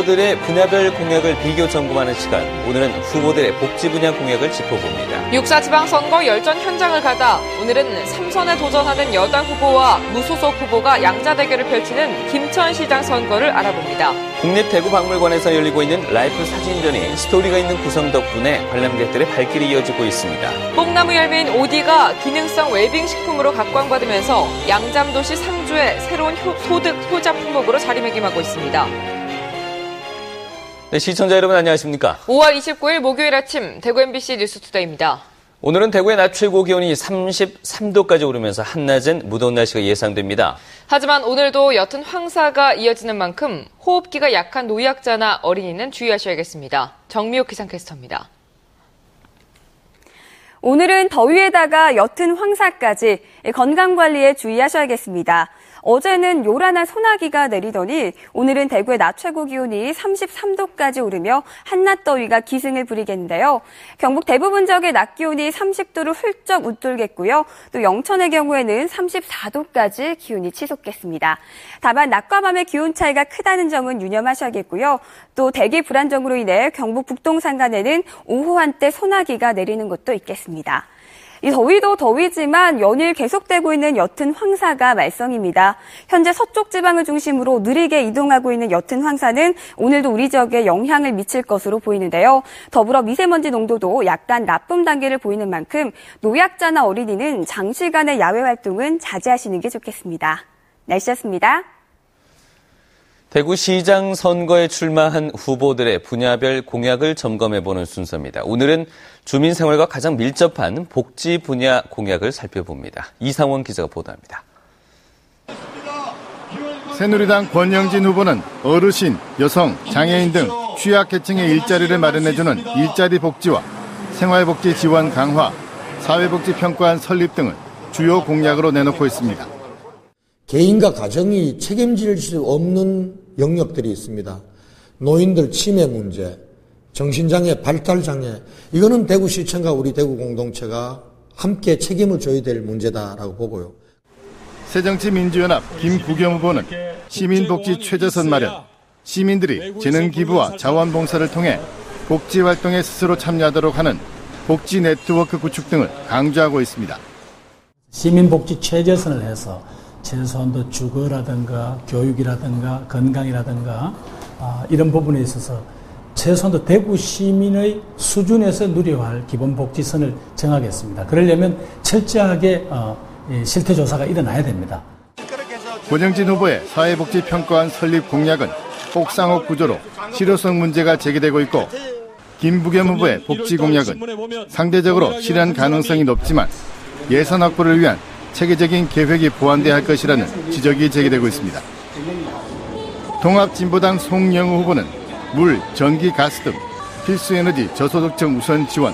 후보들의 분야별 공약을 비교 점검하는 시간. 오늘은 후보들의 복지 분야 공약을 짚어봅니다. 6.4 지방선거 열전 현장을 가다 오늘은 3선에 도전하는 여당 후보와 무소속 후보가 양자 대결을 펼치는 김천시장 선거를 알아봅니다. 국립대구박물관에서 열리고 있는 라이프 사진전이 스토리가 있는 구성 덕분에 관람객들의 발길이 이어지고 있습니다. 뽕나무 열매인 오디가 기능성 웰빙 식품으로 각광받으면서 양잠도시 상주의 새로운 소득 효자 품목으로 자리매김하고 있습니다. 네, 시청자 여러분 안녕하십니까? 5월 29일 목요일 아침 대구 MBC 뉴스투데이입니다. 오늘은 대구의 낮 최고 기온이 33도까지 오르면서 한낮은 무더운 날씨가 예상됩니다. 하지만 오늘도 옅은 황사가 이어지는 만큼 호흡기가 약한 노약자나 어린이는 주의하셔야겠습니다. 정미옥 기상캐스터입니다. 오늘은 더위에다가 옅은 황사까지 건강관리에 주의하셔야겠습니다. 어제는 요란한 소나기가 내리더니 오늘은 대구의 낮 최고 기온이 33도까지 오르며 한낮 더위가 기승을 부리겠는데요. 경북 대부분 지역의 낮 기온이 30도를 훌쩍 웃돌겠고요. 또 영천의 경우에는 34도까지 기온이 치솟겠습니다. 다만 낮과 밤의 기온 차이가 크다는 점은 유념하셔야겠고요. 또 대기 불안정으로 인해 경북 북동 산간에는 오후 한때 소나기가 내리는 곳도 있겠습니다. 이 더위도 더위지만 연일 계속되고 있는 옅은 황사가 말썽입니다. 현재 서쪽 지방을 중심으로 느리게 이동하고 있는 옅은 황사는 오늘도 우리 지역에 영향을 미칠 것으로 보이는데요. 더불어 미세먼지 농도도 약간 나쁨 단계를 보이는 만큼 노약자나 어린이는 장시간의 야외 활동은 자제하시는 게 좋겠습니다. 날씨였습니다. 대구시장 선거에 출마한 후보들의 분야별 공약을 점검해보는 순서입니다. 오늘은 주민생활과 가장 밀접한 복지 분야 공약을 살펴봅니다. 이상원 기자가 보도합니다. 새누리당 권영진 후보는 어르신, 여성, 장애인 등 취약계층의 일자리를 마련해주는 일자리 복지와 생활복지 지원 강화, 사회복지 평가원 설립 등을 주요 공약으로 내놓고 있습니다. 개인과 가정이 책임질 수 없는 영역들이 있습니다. 노인들 치매 문제, 정신장애, 발달장애, 이거는 대구시청과 우리 대구 공동체가 함께 책임을 져야 될 문제다라고 보고요. 새정치민주연합 김구겸 후보는 시민복지 최저선 마련, 시민들이 재능 기부와 자원봉사를 통해 복지활동에 스스로 참여하도록 하는 복지 네트워크 구축 등을 강조하고 있습니다. 시민복지 최저선을 해서 최소한도 주거라든가 교육이라든가 건강이라든가 이런 부분에 있어서 최소한도 대구 시민의 수준에서 누려야 할 기본복지선을 정하겠습니다. 그러려면 철저하게 실태조사가 일어나야 됩니다. 권영진 후보의 사회복지평가원 설립 공약은 옥상옥 구조로 실효성 문제가 제기되고 있고, 김부겸 후보의 복지 공약은 상대적으로 실현 가능성이 높지만 예산 확보를 위한 체계적인 계획이 보완돼야 할 것이라는 지적이 제기되고 있습니다. 통합진보당 송영우 후보는 물, 전기, 가스 등 필수에너지 저소득층 우선 지원,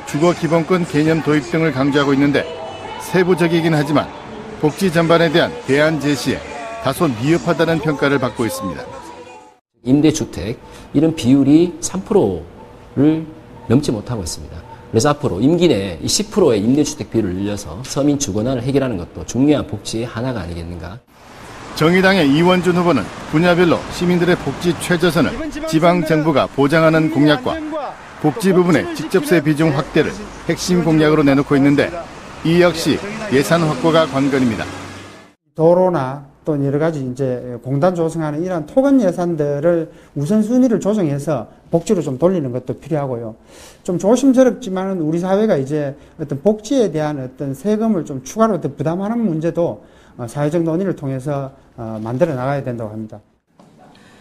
주거기본권 개념 도입 등을 강조하고 있는데 세부적이긴 하지만 복지 전반에 대한 대안 제시에 다소 미흡하다는 평가를 받고 있습니다. 임대주택 이런 비율이 3%를 넘지 못하고 있습니다. 그래서 앞으로 임기 내에 10%의 임대주택 비율을 늘려서 서민 주거난을 해결하는 것도 중요한 복지의 하나가 아니겠는가. 정의당의 이원준 후보는 분야별로 시민들의 복지 최저선을 지방정부가 보장하는 공약과 복지 부분의 직접세 비중 확대를 핵심 공약으로 내놓고 있는데 이 역시 예산 확보가 관건입니다. 도로나 또 여러 가지 이제 공단 조성하는 이러한 토건 예산들을 우선순위를 조정해서 복지로 좀 돌리는 것도 필요하고요. 좀 조심스럽지만 우리 사회가 이제 어떤 복지에 대한 어떤 세금을 좀 추가로 어떤 부담하는 문제도 사회적 논의를 통해서 만들어 나가야 된다고 합니다.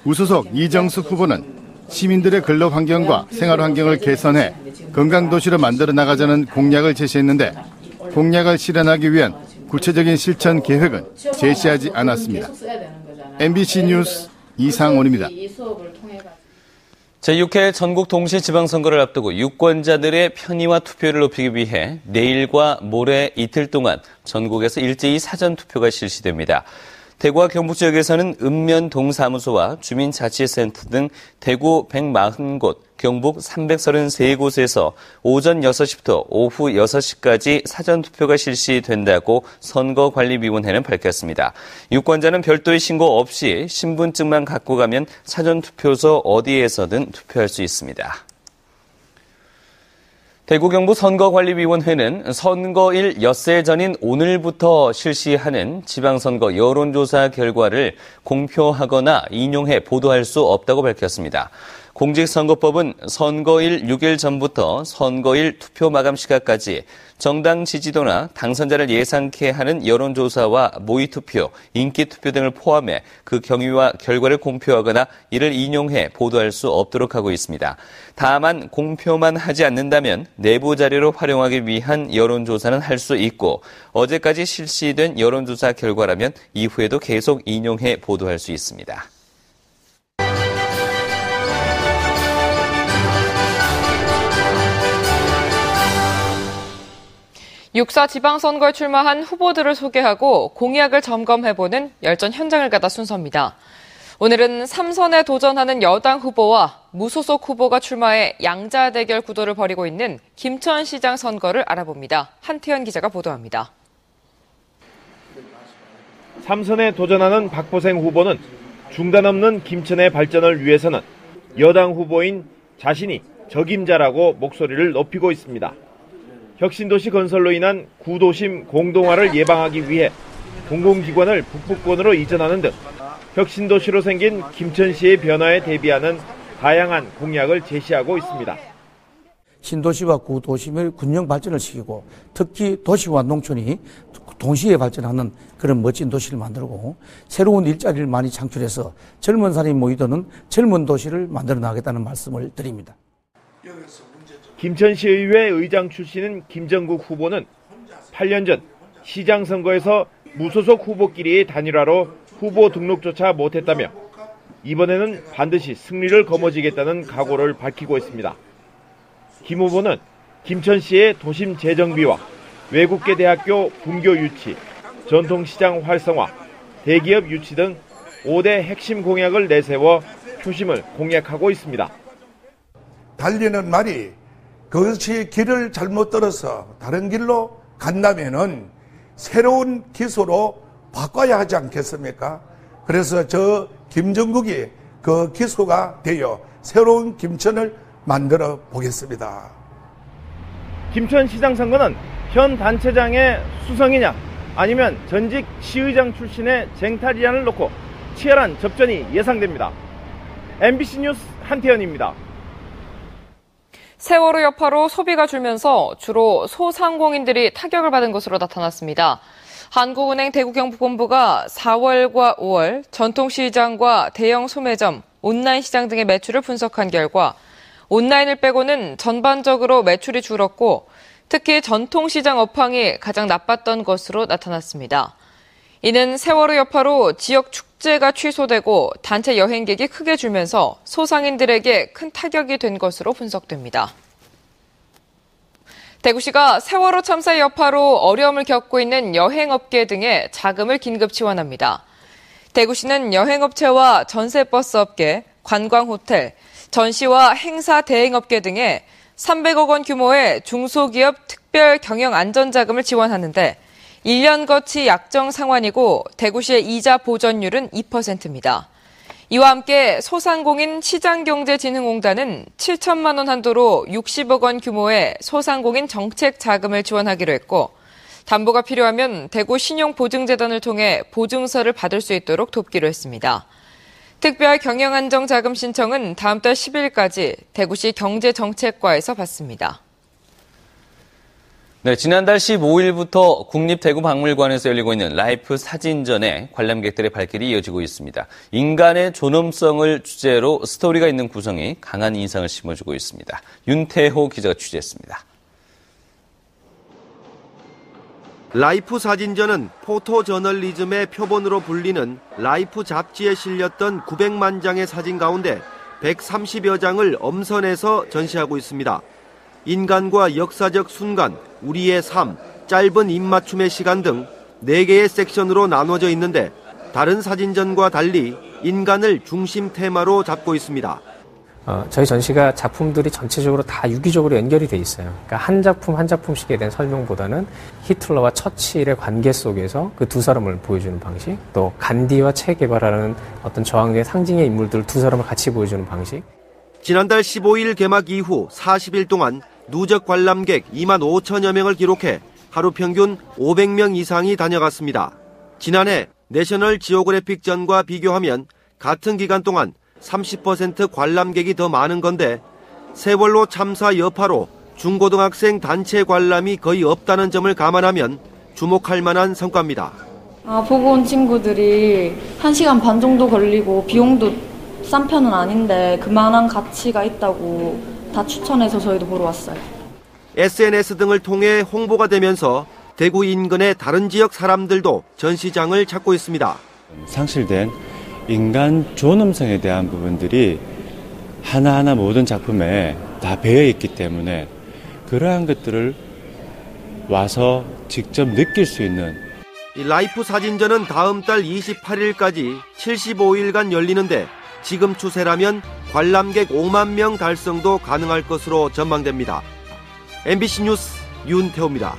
우수석 이정숙 후보는 시민들의 근로 환경과 생활 환경을 개선해 건강도시로 만들어 나가자는 공약을 제시했는데 공약을 실현하기 위한 구체적인 실천 계획은 제시하지 않았습니다. MBC 뉴스 이상원입니다. 제6회 전국 동시지방선거를 앞두고 유권자들의 편의와 투표를 높이기 위해 내일과 모레 이틀 동안 전국에서 일제히 사전투표가 실시됩니다. 대구와 경북 지역에서는 읍면동사무소와 주민자치센터 등 대구 140곳, 경북 333곳에서 오전 6시부터 오후 6시까지 사전투표가 실시된다고 선거관리위원회는 밝혔습니다. 유권자는 별도의 신고 없이 신분증만 갖고 가면 사전투표소 어디에서든 투표할 수 있습니다. 대구 경북 선거관리위원회는 선거일 엿새 전인 오늘부터 실시하는 지방선거 여론조사 결과를 공표하거나 인용해 보도할 수 없다고 밝혔습니다. 공직선거법은 선거일 6일 전부터 선거일 투표 마감 시각까지 정당 지지도나 당선자를 예상케 하는 여론조사와 모의투표, 인기투표 등을 포함해 그 경위와 결과를 공표하거나 이를 인용해 보도할 수 없도록 하고 있습니다. 다만 공표만 하지 않는다면 내부 자료로 활용하기 위한 여론조사는 할 수 있고 어제까지 실시된 여론조사 결과라면 이후에도 계속 인용해 보도할 수 있습니다. 육사 지방선거에 출마한 후보들을 소개하고 공약을 점검해보는 열전 현장을 가다 순서입니다. 오늘은 3선에 도전하는 여당 후보와 무소속 후보가 출마해 양자 대결 구도를 벌이고 있는 김천시장 선거를 알아봅니다. 한태현 기자가 보도합니다. 3선에 도전하는 박보생 후보는 중단 없는 김천의 발전을 위해서는 여당 후보인 자신이 적임자라고 목소리를 높이고 있습니다. 혁신도시 건설로 인한 구도심 공동화를 예방하기 위해 공공기관을 북부권으로 이전하는 등 혁신도시로 생긴 김천시의 변화에 대비하는 다양한 공약을 제시하고 있습니다. 신도시와 구도심의 균형 발전을 시키고 특히 도시와 농촌이 동시에 발전하는 그런 멋진 도시를 만들고 새로운 일자리를 많이 창출해서 젊은 사람이 모이도는 젊은 도시를 만들어 나가겠다는 말씀을 드립니다. 김천시의회 의장 출신인 김정국 후보는 8년 전 시장 선거에서 무소속 후보끼리의 단일화로 후보 등록조차 못했다며 이번에는 반드시 승리를 거머쥐겠다는 각오를 밝히고 있습니다. 김 후보는 김천시의 도심 재정비와 외국계 대학교 분교 유치, 전통시장 활성화, 대기업 유치 등 5대 핵심 공약을 내세워 표심을 공략하고 있습니다. 달리는 말이 그것이 길을 잘못 들어서 다른 길로 간다면은 새로운 기소로 바꿔야 하지 않겠습니까? 그래서 저 김정국이 그 기소가 되어 새로운 김천을 만들어 보겠습니다. 김천시장 선거는 현 단체장의 수성이냐 아니면 전직 시의장 출신의 쟁탈이냐를 놓고 치열한 접전이 예상됩니다. MBC 뉴스 한태현입니다. 세월호 여파로 소비가 줄면서 주로 소상공인들이 타격을 받은 것으로 나타났습니다. 한국은행 대구경북본부가 4월과 5월 전통시장과 대형 소매점, 온라인 시장 등의 매출을 분석한 결과 온라인을 빼고는 전반적으로 매출이 줄었고 특히 전통시장 업황이 가장 나빴던 것으로 나타났습니다. 이는 세월호 여파로 지역 축제가 취소되고 단체 여행객이 크게 줄면서 소상인들에게 큰 타격이 된 것으로 분석됩니다. 대구시가 세월호 참사 여파로 어려움을 겪고 있는 여행업계 등에 자금을 긴급 지원합니다. 대구시는 여행업체와 전세버스업계, 관광호텔, 전시와 행사 대행업계 등에 300억 원 규모의 중소기업 특별 경영 안전자금을 지원하는데 1년 거치 약정 상환이고 대구시의 이자 보전율은 2%입니다. 이와 함께 소상공인 시장경제진흥공단은 7천만 원 한도로 60억 원 규모의 소상공인 정책 자금을 지원하기로 했고 담보가 필요하면 대구 신용보증재단을 통해 보증서를 받을 수 있도록 돕기로 했습니다. 특별 경영안정자금 신청은 다음 달 10일까지 대구시 경제정책과에서 받습니다. 네, 지난달 15일부터 국립대구박물관에서 열리고 있는 라이프 사진전에 관람객들의 발길이 이어지고 있습니다. 인간의 존엄성을 주제로 스토리가 있는 구성이 강한 인상을 심어주고 있습니다. 윤태호 기자가 취재했습니다. 라이프 사진전은 포토저널리즘의 표본으로 불리는 라이프 잡지에 실렸던 900만 장의 사진 가운데 130여 장을 엄선해서 전시하고 있습니다. 인간과 역사적 순간, 우리의 삶, 짧은 입맞춤의 시간 등 4개의 섹션으로 나눠져 있는데 다른 사진전과 달리 인간을 중심 테마로 잡고 있습니다. 저희 전시가 작품들이 전체적으로 다 유기적으로 연결이 돼 있어요. 그러니까 한 작품 한 작품씩에 대한 설명보다는 히틀러와 처칠의 관계 속에서 그 두 사람을 보여주는 방식, 또 간디와 체 게바라라는 어떤 저항의 상징의 인물들 두 사람을 같이 보여주는 방식. 지난달 15일 개막 이후 40일 동안 누적 관람객 2만 5천여 명을 기록해 하루 평균 500명 이상이 다녀갔습니다. 지난해 내셔널 지오그래픽 전과 비교하면 같은 기간 동안 30% 관람객이 더 많은 건데 세월호 참사 여파로 중고등학생 단체 관람이 거의 없다는 점을 감안하면 주목할 만한 성과입니다. 보고 온 친구들이 1시간 반 정도 걸리고 비용도 싼 편은 아닌데 그만한 가치가 있다고 다 추천해서 저희도 보러 왔어요. SNS 등을 통해 홍보가 되면서 대구 인근의 다른 지역 사람들도 전시장을 찾고 있습니다. 상실된 인간 존엄성에 대한 부분들이 하나하나 모든 작품에 다 배어 있기 때문에 그러한 것들을 와서 직접 느낄 수 있는 이 라이프 사진전은 다음 달 28일까지 75일간 열리는데 지금 추세라면 관람객 5만 명 달성도 가능할 것으로 전망됩니다. MBC 뉴스 윤태호입니다.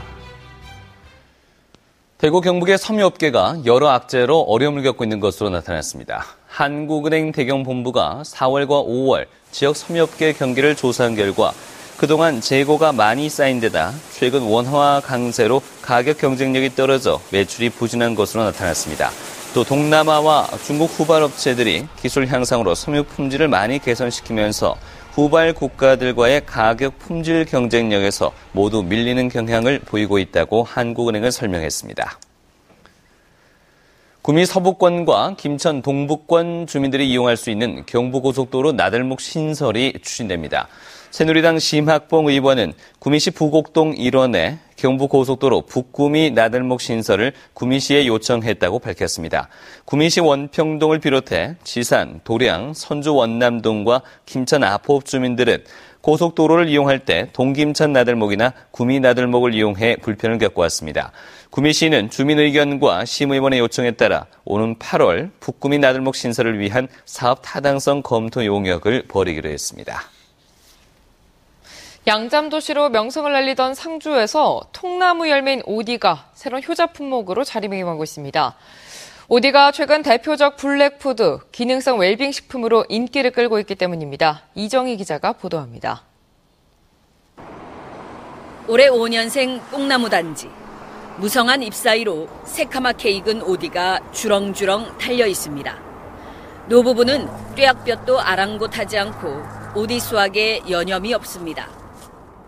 대구 경북의 섬유업계가 여러 악재로 어려움을 겪고 있는 것으로 나타났습니다. 한국은행 대경본부가 4월과 5월 지역 섬유업계 경기를 조사한 결과 그동안 재고가 많이 쌓인 데다 최근 원화와 강세로 가격 경쟁력이 떨어져 매출이 부진한 것으로 나타났습니다. 또 동남아와 중국 후발업체들이 기술 향상으로 섬유 품질을 많이 개선시키면서 후발 국가들과의 가격 품질 경쟁력에서 모두 밀리는 경향을 보이고 있다고 한국은행은 설명했습니다. 구미 서부권과 김천 동북권 주민들이 이용할 수 있는 경부고속도로 나들목 신설이 추진됩니다. 새누리당 심학봉 의원은 구미시 부곡동 일원에 경부고속도로 북구미 나들목 신설을 구미시에 요청했다고 밝혔습니다. 구미시 원평동을 비롯해 지산, 도량, 선주 원남동과 김천 아포읍 주민들은 고속도로를 이용할 때 동김천 나들목이나 구미 나들목을 이용해 불편을 겪어왔습니다. 구미시는 주민 의견과 심의원의 요청에 따라 오는 8월 북구미 나들목 신설을 위한 사업 타당성 검토 용역을 벌이기로 했습니다. 양잠도시로 명성을 날리던 상주에서 통나무 열매인 오디가 새로운 효자 품목으로 자리매김하고 있습니다. 오디가 최근 대표적 블랙푸드, 기능성 웰빙 식품으로 인기를 끌고 있기 때문입니다. 이정희 기자가 보도합니다. 올해 5년생 뽕나무 단지. 무성한 잎 사이로 새카맣게 익은 오디가 주렁주렁 달려 있습니다. 노부부는 뙤약볕도 아랑곳하지 않고 오디 수확에 여념이 없습니다.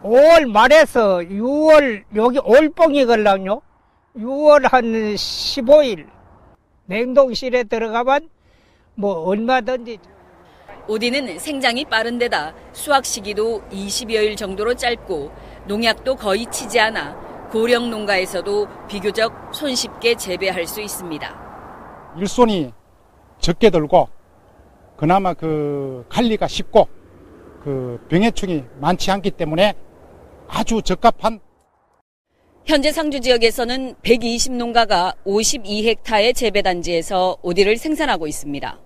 5월 말에서 6월, 여기 올뽕이 걸랑요. 6월 한 15일 냉동실에 들어가면 얼마든지. 오디는 생장이 빠른 데다 수확 시기도 20여일 정도로 짧고 농약도 거의 치지 않아 고령 농가에서도 비교적 손쉽게 재배할 수 있습니다. 일손이 적게 들고 그나마 관리가 쉽고 병해충이 많지 않기 때문에 아주 적합한. 현재 상주 지역에서는 120농가가 52헥타의 재배단지에서 오디를 생산하고 있습니다.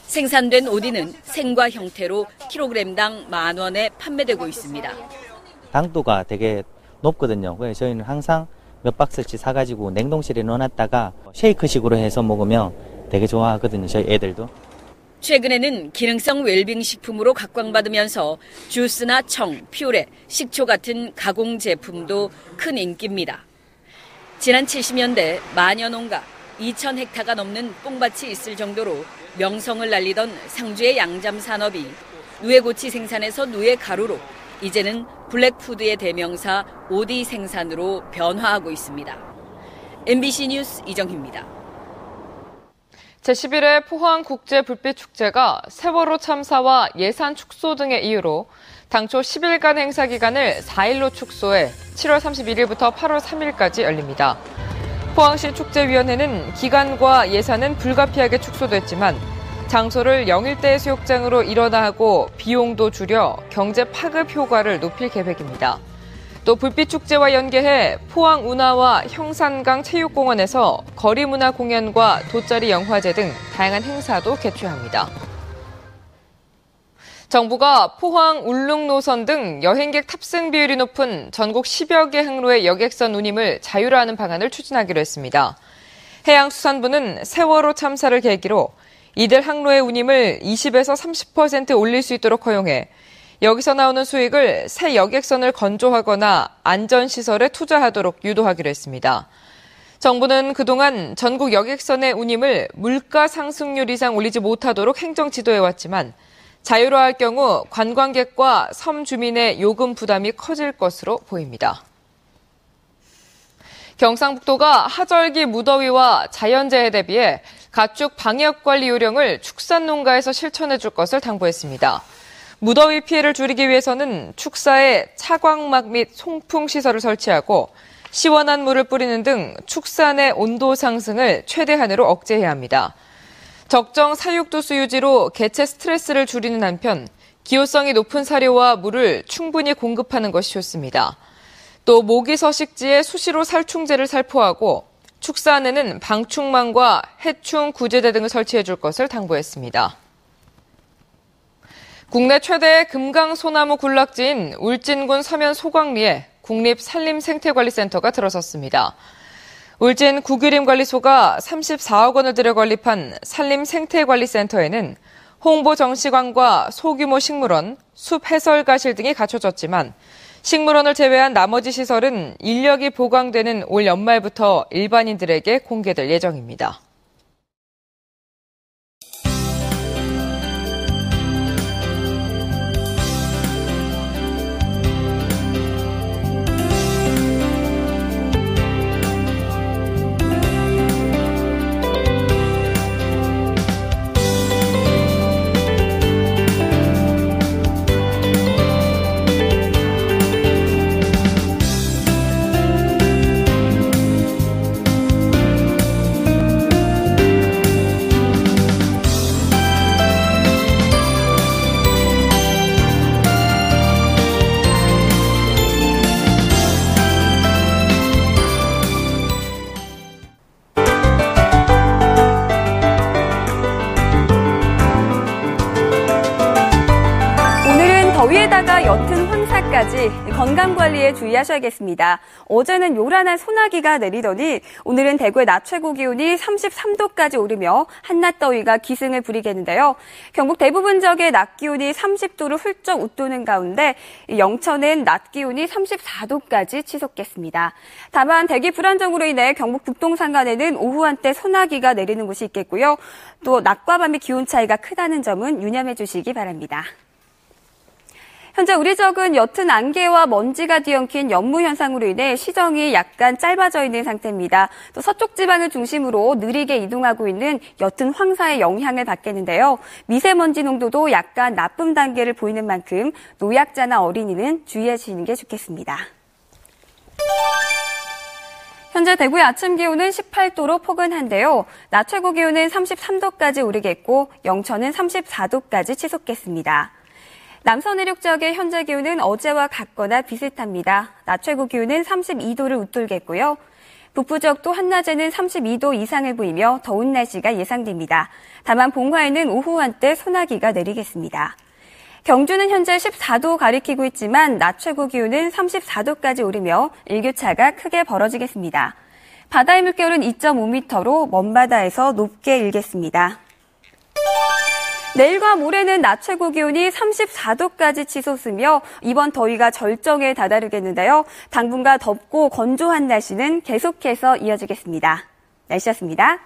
생산된 오디는 생과 형태로 킬로그램당 10,000원에 판매되고 있습니다. 당도가 되게 높거든요. 그래서 저희는 항상 몇 박스씩 사가지고 냉동실에 넣어놨다가 쉐이크식으로 해서 먹으면 되게 좋아하거든요. 저희 애들도. 최근에는 기능성 웰빙 식품으로 각광받으면서 주스나 청, 퓨레, 식초 같은 가공 제품도 큰 인기입니다. 지난 70년대 마녀 농가 2,000헥타가 넘는 뽕밭이 있을 정도로 명성을 날리던 상주의 양잠 산업이 누에고치 생산에서 누에 가루로 이제는 블랙푸드의 대명사 오디 생산으로 변화하고 있습니다. MBC 뉴스 이정희입니다. 제11회 포항국제불빛축제가 세월호 참사와 예산 축소 등의 이유로 당초 10일간 행사 기간을 4일로 축소해 7월 31일부터 8월 3일까지 열립니다. 포항시 축제위원회는 기간과 예산은 불가피하게 축소됐지만 장소를 영일대 해수욕장으로 일원화하고 비용도 줄여 경제 파급 효과를 높일 계획입니다. 또 불빛축제와 연계해 포항 운하와 형산강 체육공원에서 거리문화 공연과 돗자리 영화제 등 다양한 행사도 개최합니다. 정부가 포항 울릉 노선 등 여행객 탑승 비율이 높은 전국 10여 개 항로의 여객선 운임을 자율화하는 방안을 추진하기로 했습니다. 해양수산부는 세월호 참사를 계기로 이들 항로의 운임을 20에서 30% 올릴 수 있도록 허용해 여기서 나오는 수익을 새 여객선을 건조하거나 안전시설에 투자하도록 유도하기로 했습니다. 정부는 그동안 전국 여객선의 운임을 물가 상승률 이상 올리지 못하도록 행정 지도해왔지만 자율화할 경우 관광객과 섬 주민의 요금 부담이 커질 것으로 보입니다. 경상북도가 하절기 무더위와 자연재해 대비해 가축 방역관리 요령을 축산농가에서 실천해 줄 것을 당부했습니다. 무더위 피해를 줄이기 위해서는 축사에 차광막 및 송풍 시설을 설치하고 시원한 물을 뿌리는 등 축산의 온도 상승을 최대한으로 억제해야 합니다. 적정 사육도수 유지로 개체 스트레스를 줄이는 한편 기호성이 높은 사료와 물을 충분히 공급하는 것이 좋습니다. 또 모기 서식지에 수시로 살충제를 살포하고 축사 안에는 방충망과 해충 구제대 등을 설치해 줄 것을 당부했습니다. 국내 최대의 금강소나무 군락지인 울진군 서면 소광리에 국립산림생태관리센터가 들어섰습니다. 울진 국유림관리소가 34억 원을 들여 건립한 산림생태관리센터에는 홍보 정시관과 소규모 식물원, 숲 해설가실 등이 갖춰졌지만 식물원을 제외한 나머지 시설은 인력이 보강되는 올 연말부터 일반인들에게 공개될 예정입니다. 더위에다가 옅은 황사까지 건강관리에 주의하셔야겠습니다. 어제는 요란한 소나기가 내리더니 오늘은 대구의 낮 최고 기온이 33도까지 오르며 한낮 더위가 기승을 부리겠는데요. 경북 대부분 지역의 낮 기온이 30도를 훌쩍 웃도는 가운데 영천은 낮 기온이 34도까지 치솟겠습니다. 다만 대기 불안정으로 인해 경북 북동 산간에는 오후 한때 소나기가 내리는 곳이 있겠고요. 또 낮과 밤의 기온 차이가 크다는 점은 유념해 주시기 바랍니다. 현재 우리 지역은 옅은 안개와 먼지가 뒤엉킨 연무 현상으로 인해 시정이 약간 짧아져 있는 상태입니다. 또 서쪽 지방을 중심으로 느리게 이동하고 있는 옅은 황사의 영향을 받겠는데요. 미세먼지 농도도 약간 나쁨 단계를 보이는 만큼 노약자나 어린이는 주의하시는 게 좋겠습니다. 현재 대구의 아침 기온은 18도로 포근한데요. 낮 최고 기온은 33도까지 오르겠고 영천은 34도까지 치솟겠습니다. 남서 내륙 지역의 현재 기온은 어제와 같거나 비슷합니다. 낮 최고 기온은 32도를 웃돌겠고요. 북부 지역도 한낮에는 32도 이상을 보이며 더운 날씨가 예상됩니다. 다만 봉화에는 오후 한때 소나기가 내리겠습니다. 경주는 현재 14도 가리키고 있지만 낮 최고 기온은 34도까지 오르며 일교차가 크게 벌어지겠습니다. 바다의 물결은 2.5m로 먼바다에서 높게 일겠습니다. 내일과 모레는 낮 최고 기온이 34도까지 치솟으며 이번 더위가 절정에 다다르겠는데요. 당분간 덥고 건조한 날씨는 계속해서 이어지겠습니다. 날씨였습니다.